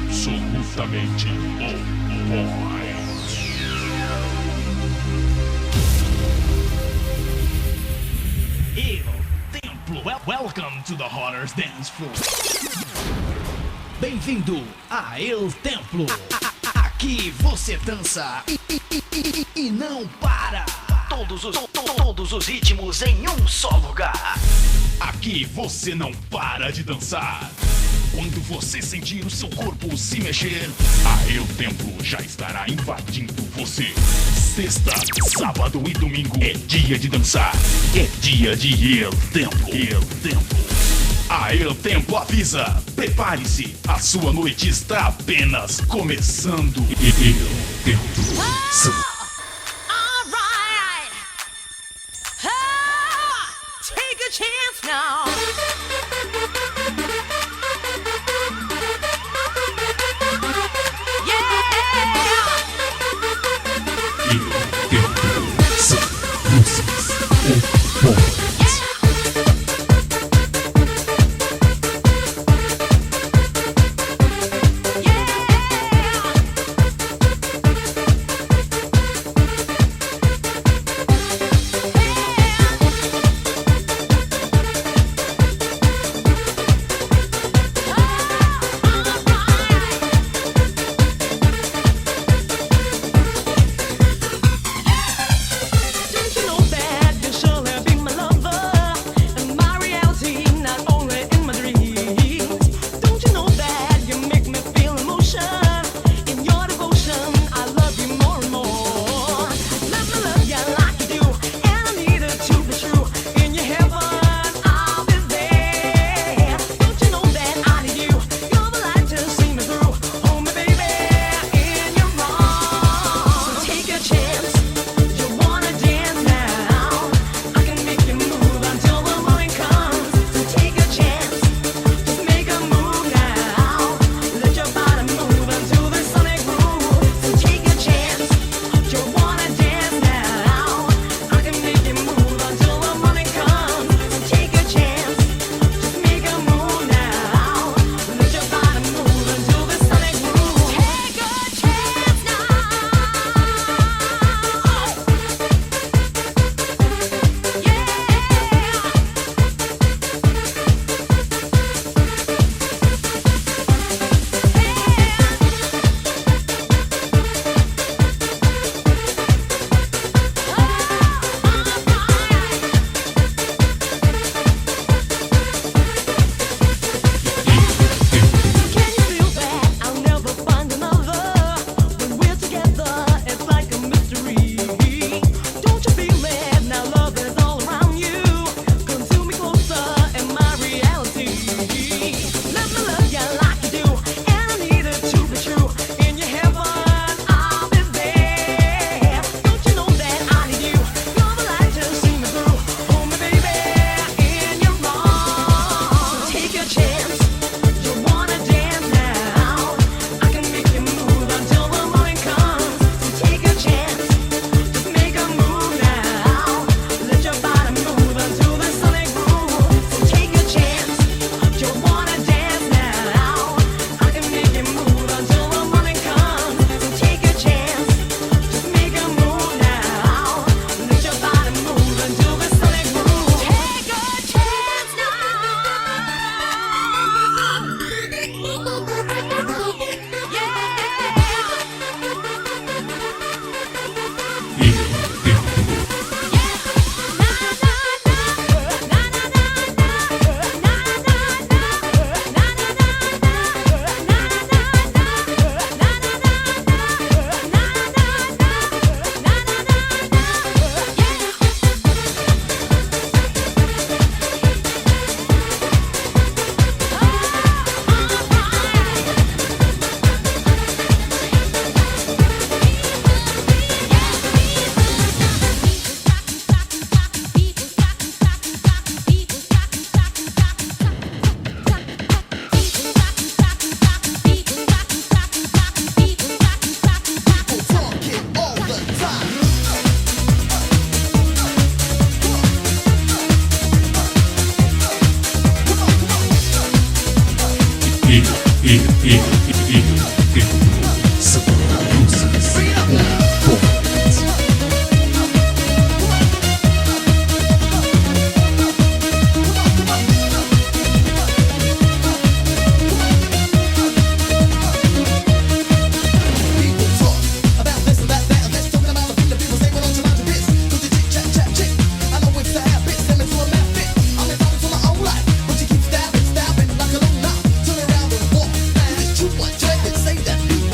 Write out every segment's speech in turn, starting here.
absolutamente o boy. El Templo, welcome to the Horrors Dance Floor. Bem-vindo a El Templo. Aqui você dança e não para. Todos os ritmos em um só lugar. Aqui você não para de dançar. Quando você sentir o seu corpo se mexer, a El Templo já estará invadindo você. Sexta, sábado e domingo é dia de dançar. É dia de El Templo. El Templo. A El Templo avisa: prepare-se, a sua noite está apenas começando. El Templo. Take a chance now. Say that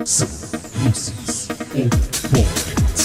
São luzes on point.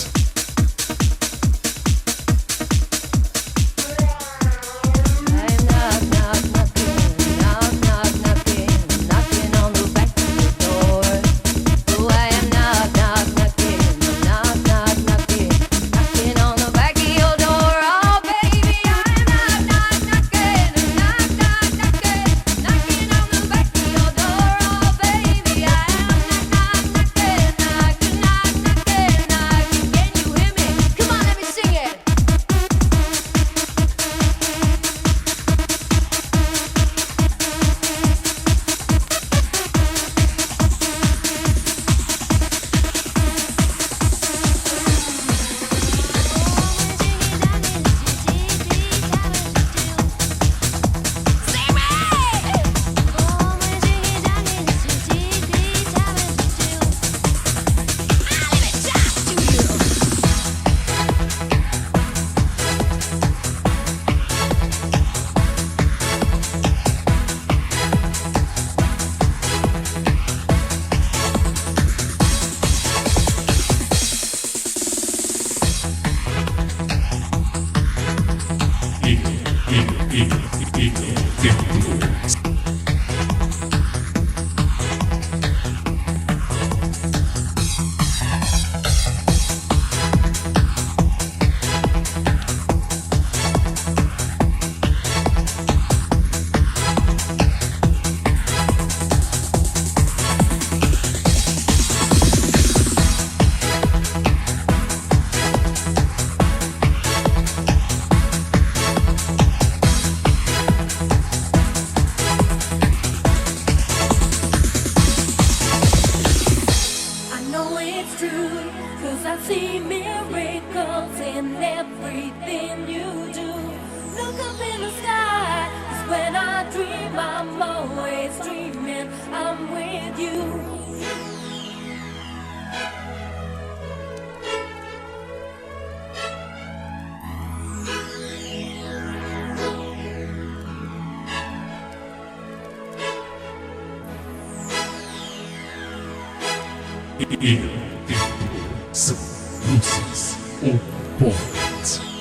São luzes on point.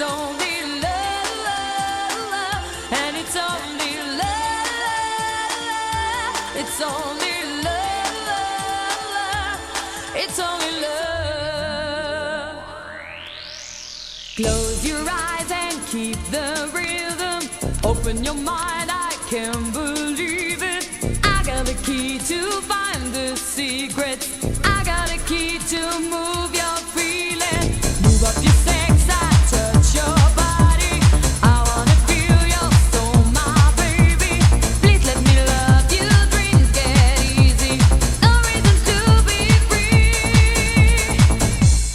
only love, and it's only love. It's only love. It's only love. Close your eyes and keep the rhythm. Open your mind, I can't believe it. I got the key to find the secrets. I got a key to move your feeling. Move up your sex, I touch your body. I wanna feel your soul, my baby. Please let me love you, dreams get easy. No reason to be free.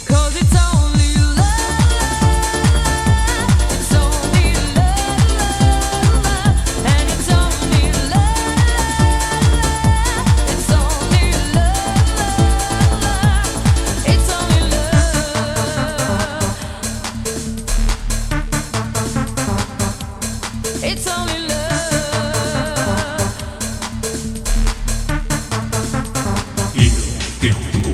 'Cause it's only love. It's only love. And it's only love. It's only love. It's only love. It's only love. Il tempo.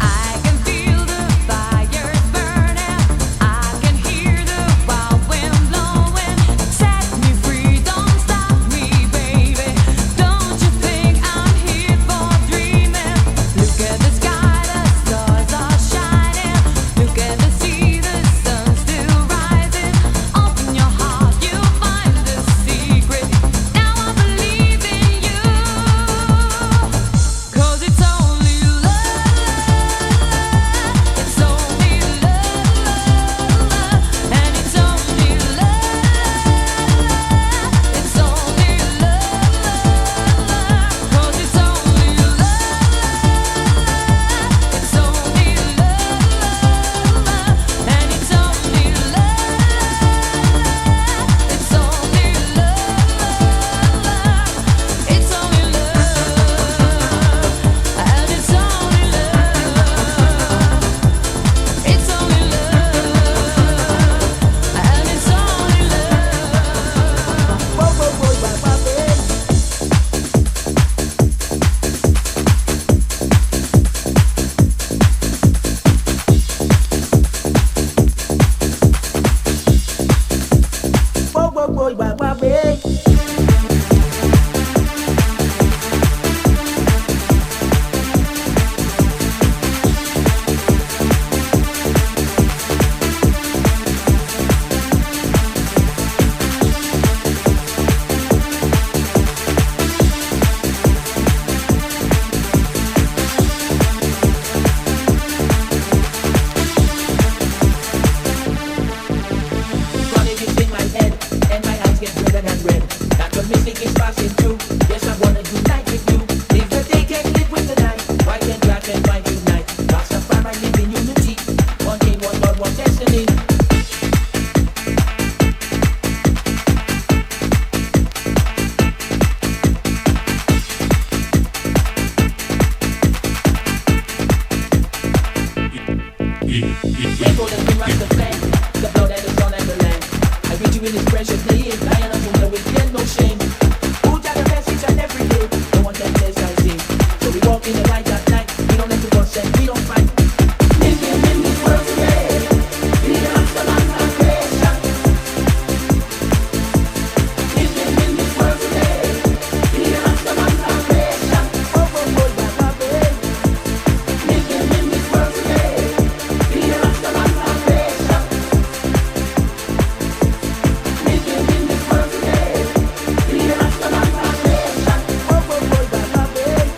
I can feel the fires burning. I can hear the wild wind blowing. Set me free, don't stop me, baby. Don't you think I'm here for dreaming? Look at the sky, the stars are shining. Look at the sea, the sun's still rising. Open your heart, you'll find the secret. Now I believe in you. 'Cause it's only love. It's only love. And it's only love. It's only love. 'Cause it's only love. It's only love. And it's only love. It's only love. It's only love. And it's only love. It's only love. And it's only love. Whoa, whoa, whoa, wah, wah, babe. Whoa, whoa, whoa, wah, wah, babe. Running is in my head, and my eyes get redder than red. That the mystic is passing through. Yes, I wanna unite with you. If the day can live with the night, why can't black and white unite? Rastafari live in unity. One king, one God, one destiny. Let go the king rock the flame, the blood and the sun and the land. I read you in his precious name, lion of Judah with fear no shame. Who got the message and every day? No one that says I sing. So we walk in the light at night. We don't let the bus and we don't fight. Living in this world today, we are the land of creation. Living in this world today, we are the land of creation. Oh, oh, oh, yeah, my baby. Living in this world today, we are the land of creation. Living in this world today, we are the land of creation. Oh, oh, oh, yeah, my baby.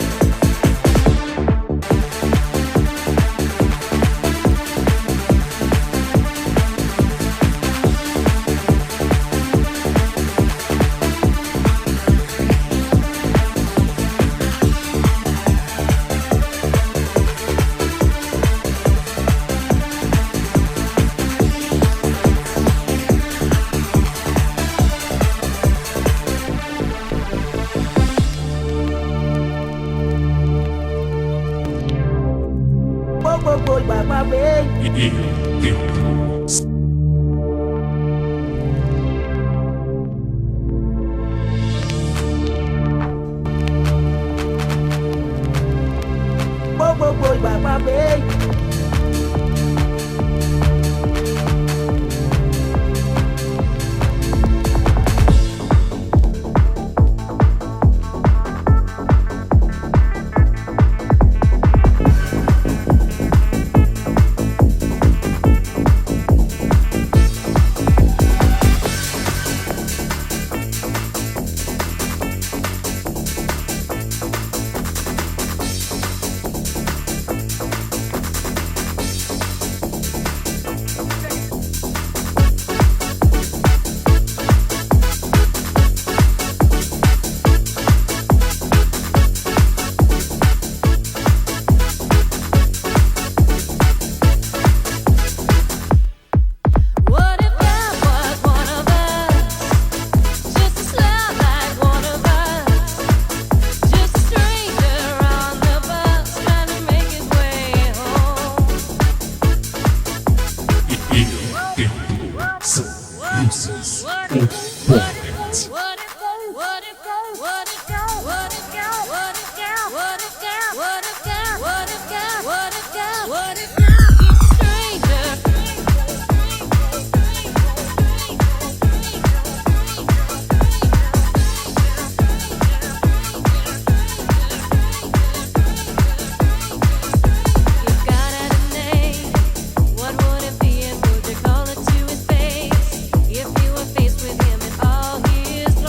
Whoa, whoa, whoa, wah, wah, babe. Il tempo. If you were faced with him and all his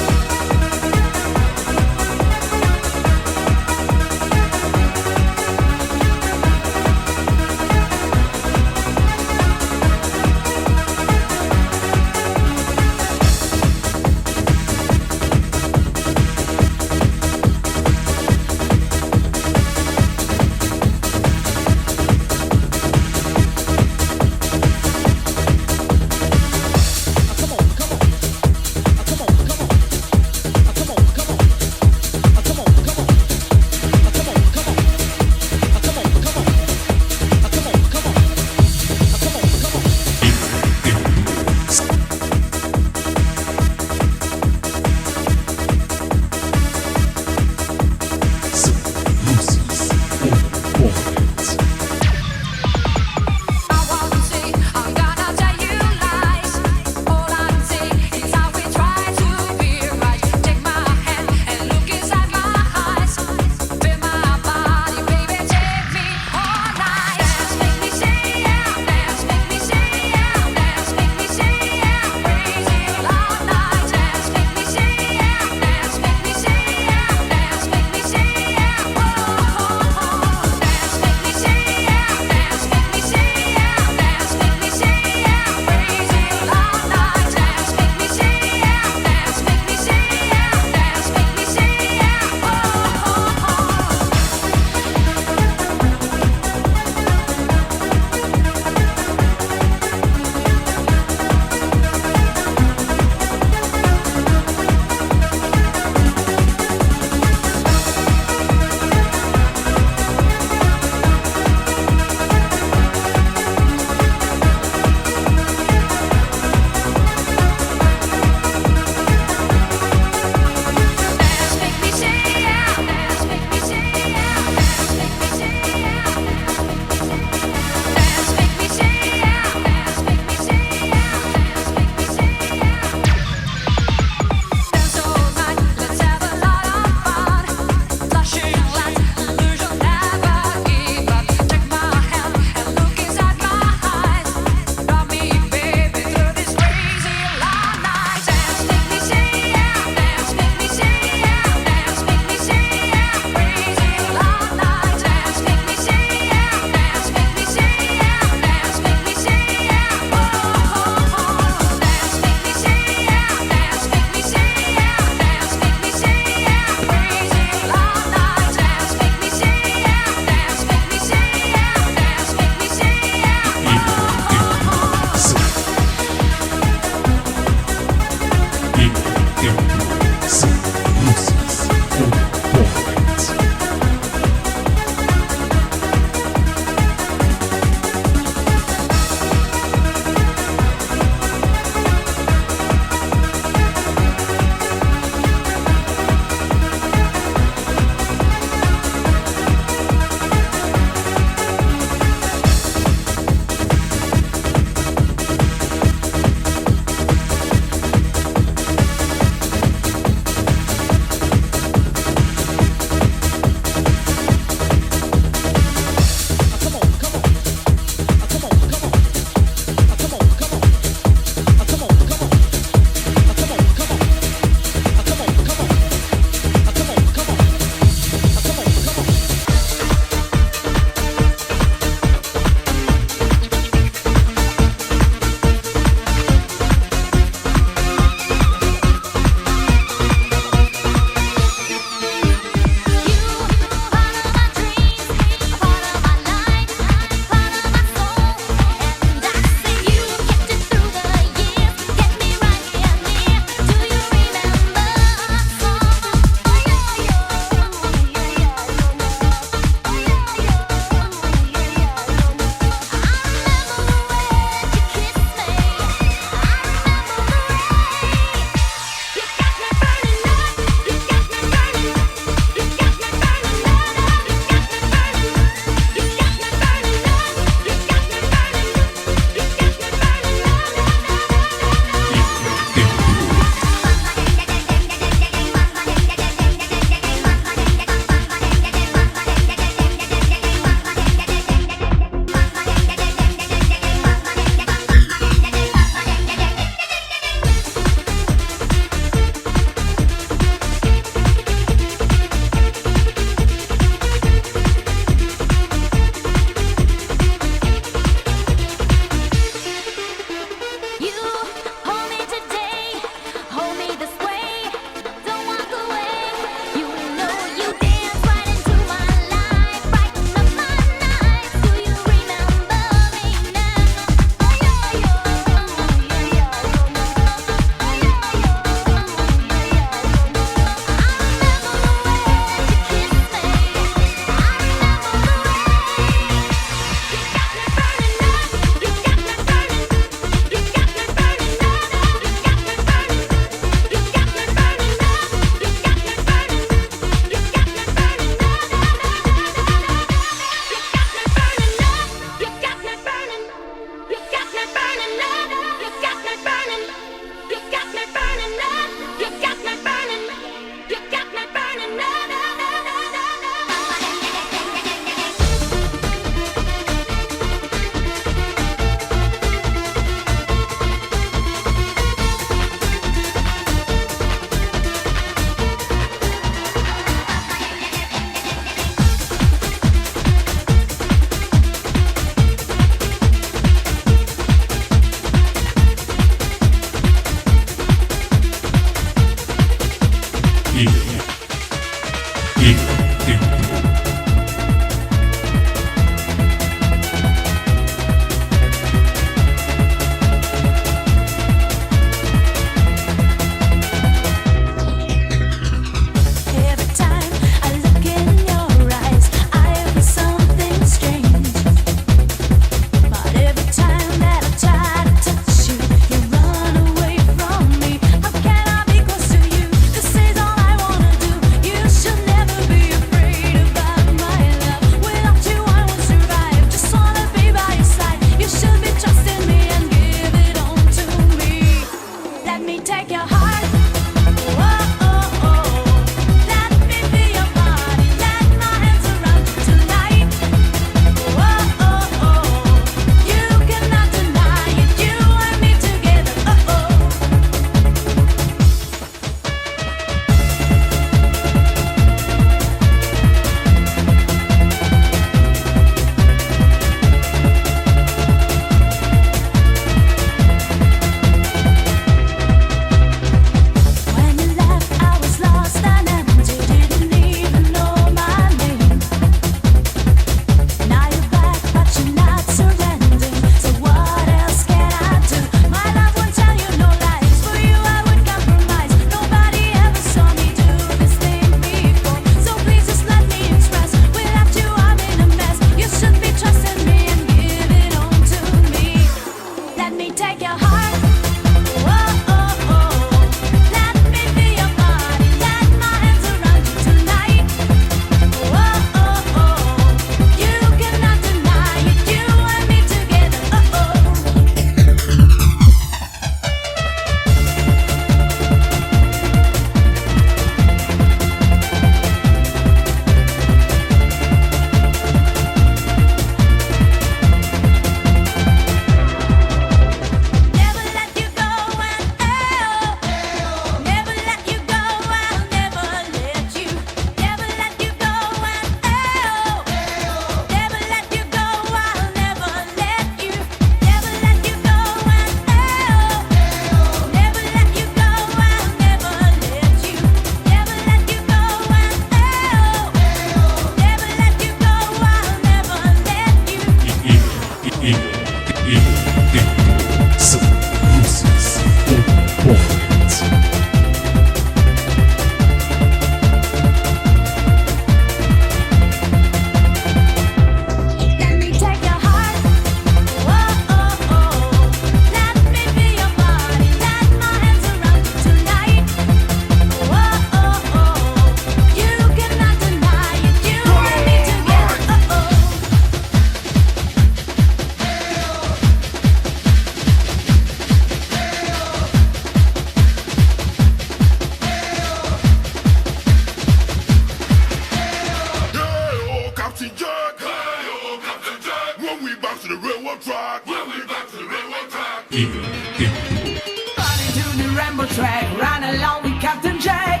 to the railroad track. When we back to the railroad track. 이별 땡보 Running to the rainbow track, run along with Captain Jack.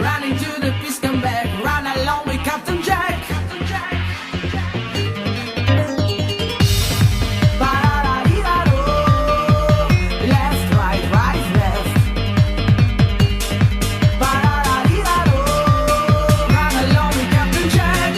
Running to the peace come back, run along with Captain Jack. Left, right, right, left. Run along with Captain Jack.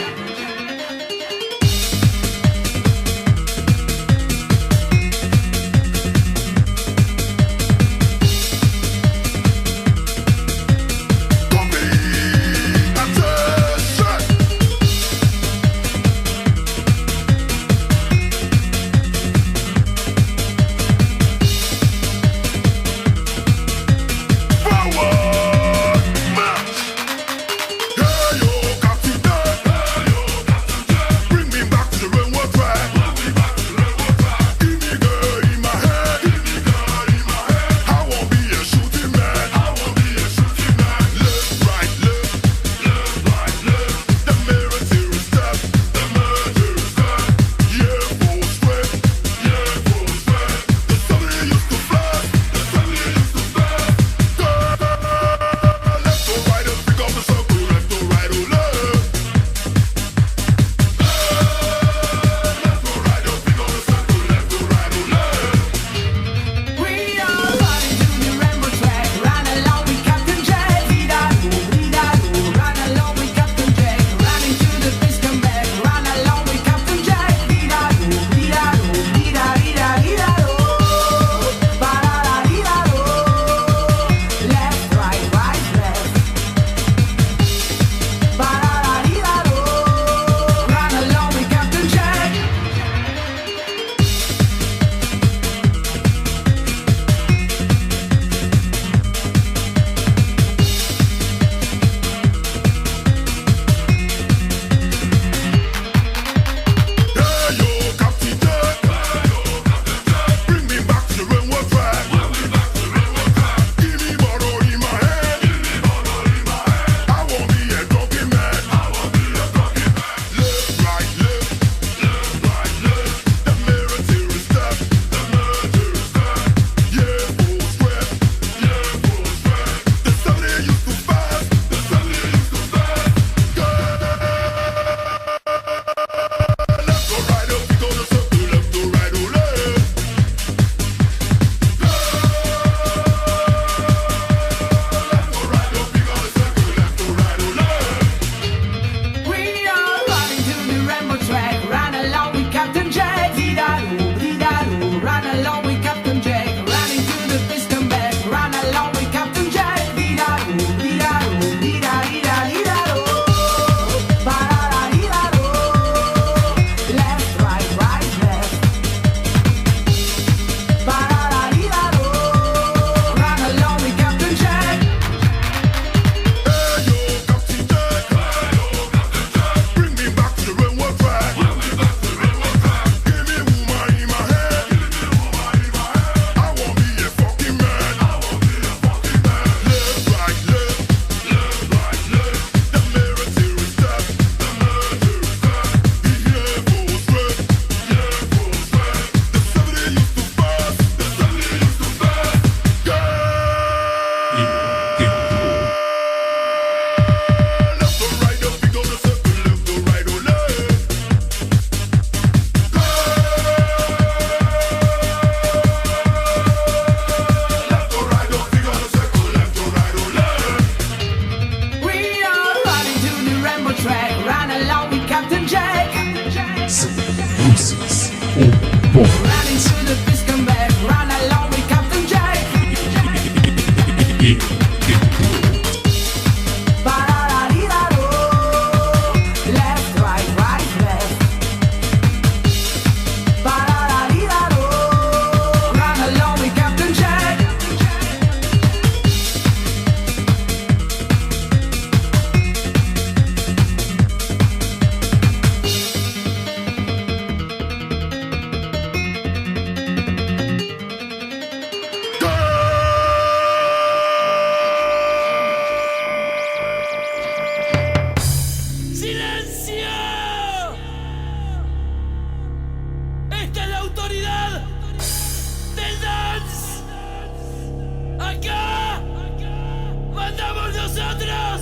Nosotros,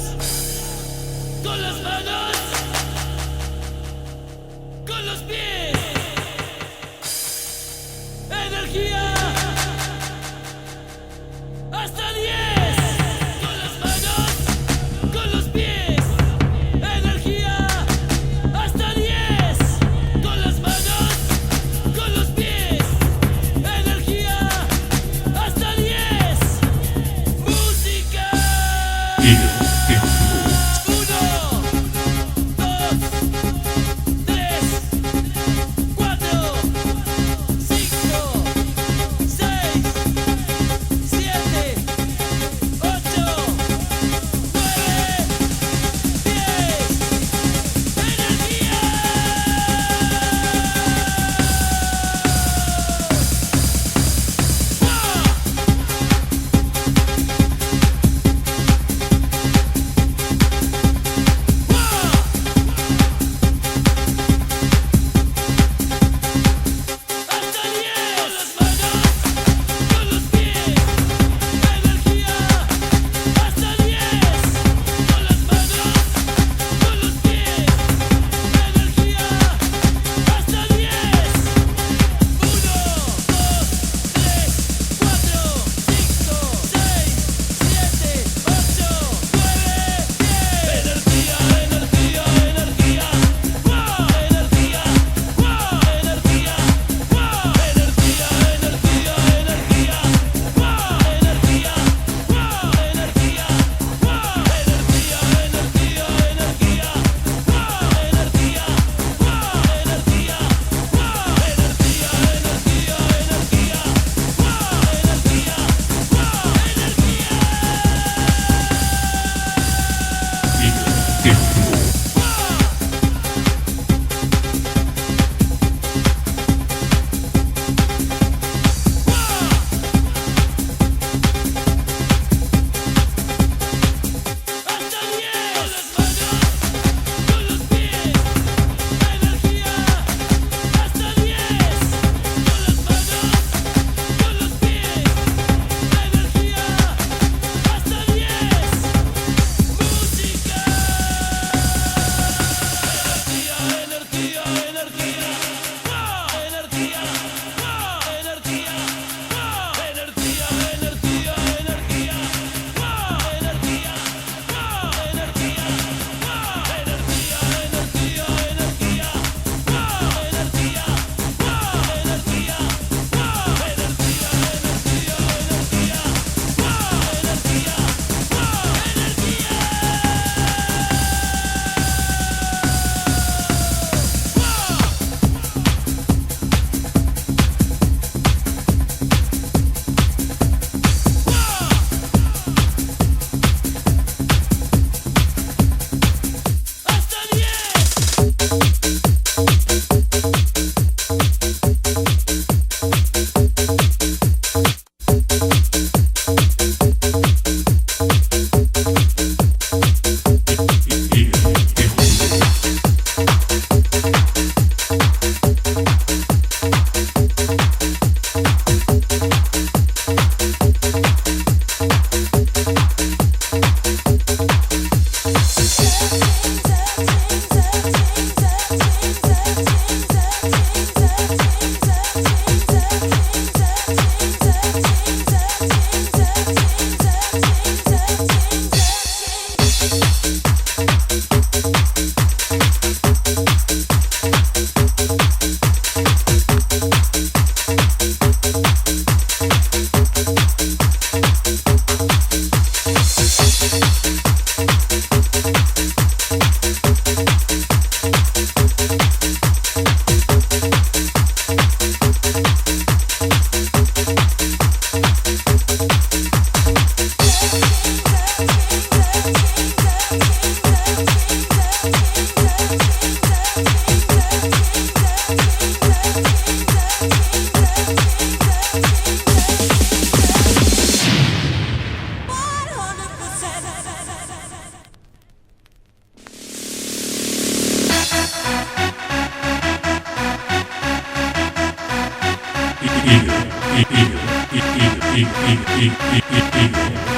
con las manos, con los pies, energía, hasta 10. Con las manos, con los pies, energía, hasta 10. Con las manos, con los pies, energía, hasta 10. Música.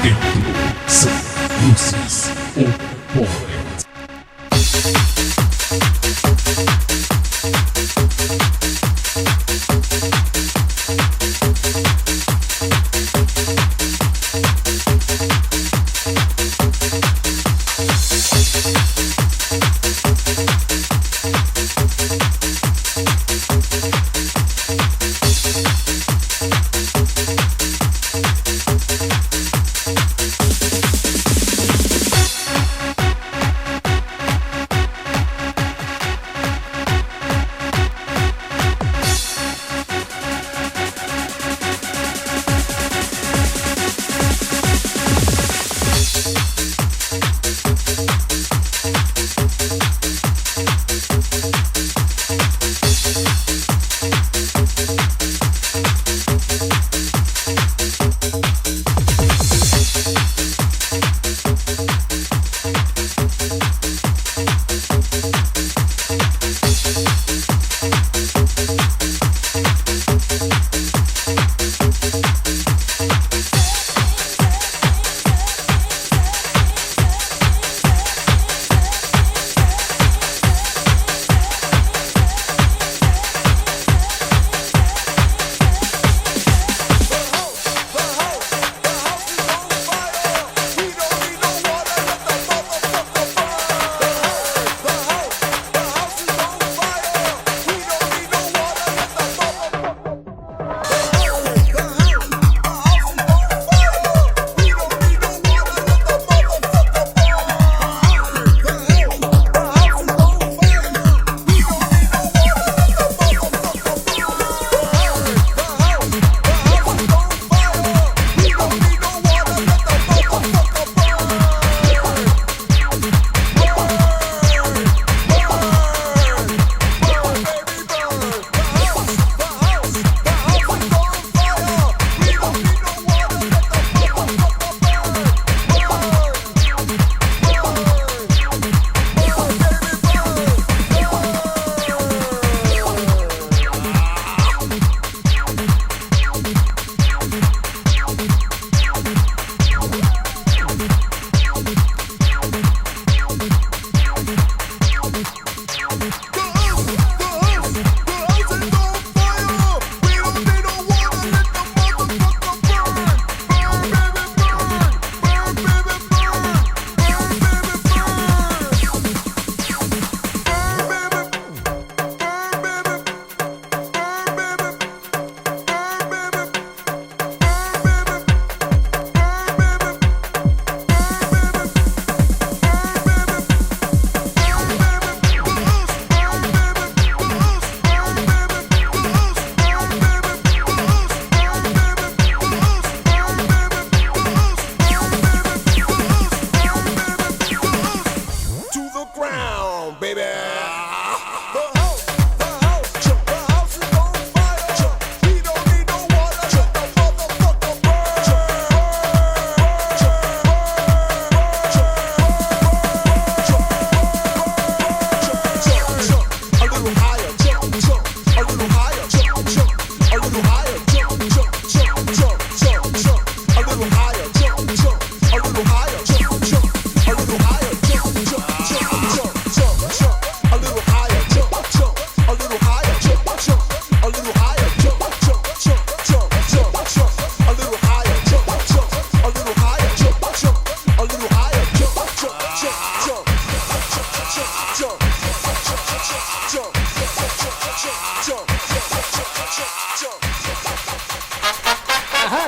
Tempo São This is On Point.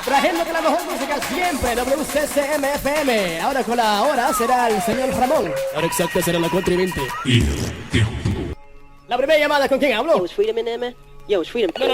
Trayéndote la mejor música siempre, WCCM-FM. Ahora con la hora será el señor Ramón. Ahora exacta será la 4:20. La primera llamada, ¿con quién hablo?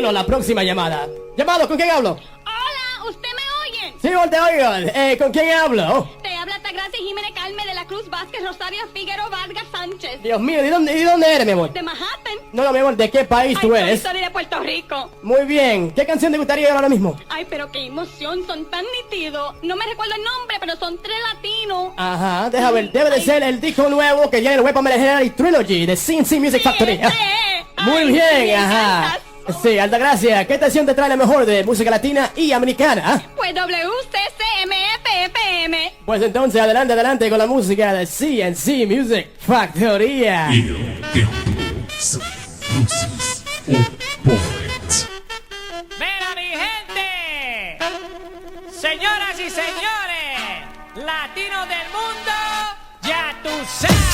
No, la próxima llamada. Llamado, ¿con quién hablo? Hola, ¿usted me oye? Sí, te oigo. ¿Con quién hablo? Te habla Tagracia Jiménez Calme de la Cruz Vázquez Rosario Figueroa Vargas Sánchez. Dios mío, ¿y dónde eres, mi amor? De Manhattan. No, mi amor, ¿de qué país tú eres? Soy de Puerto Rico. Muy bien. ¿Qué canción te gustaría oír ahora mismo? Ay, pero qué emoción, son tan nítidos. No me recuerdo el nombre, pero son 3 latinos. Ajá, déjame ver. Debe de ser el disco nuevo que ya en el Weapon Legendary Trilogy de CNC Music Factory. Ese. Muy Ay, bien, me ajá. encanta. Sí, Altagracia, ¿qué estación te trae la mejor de música latina y americana? Pues WCCMFM. Pues entonces, adelante con la música de CNC Music Factoría. El Templo, San Lucis, Point. ¡Mira, mi gente! Señoras y señores, latinos del mundo, ya tú sabes.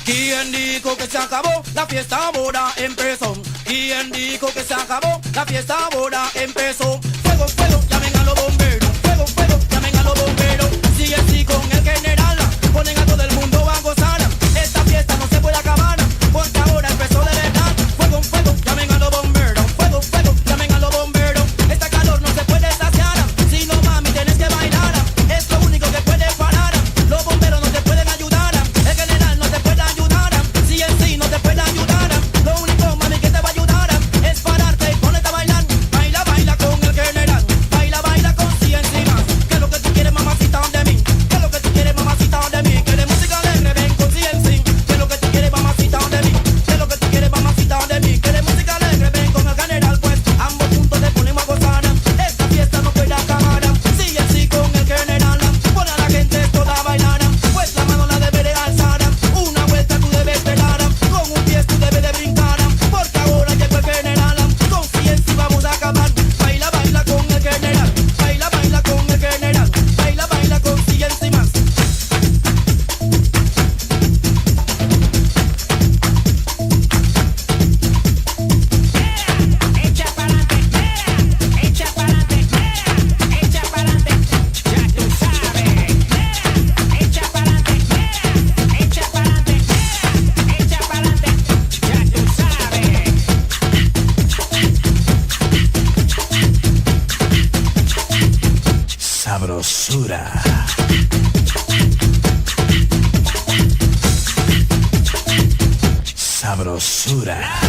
¿Quién dijo que se acabó? La fiesta ahora empezó. ¿Quién dijo que se acabó? La fiesta ahora empezó. Fuego, fuego, llamen a los bomberos. Fuego, fuego, llamen a los bomberos. Sigue así con el general. Ponen a todo el mundo a gozar. Esta fiesta no se puede acabar, porque ahora empezó de verdad. Fuego, fuego, llamen a los bomberos. Fuego, fuego, llamen a los bomberos. Sabrosura. Sabrosura.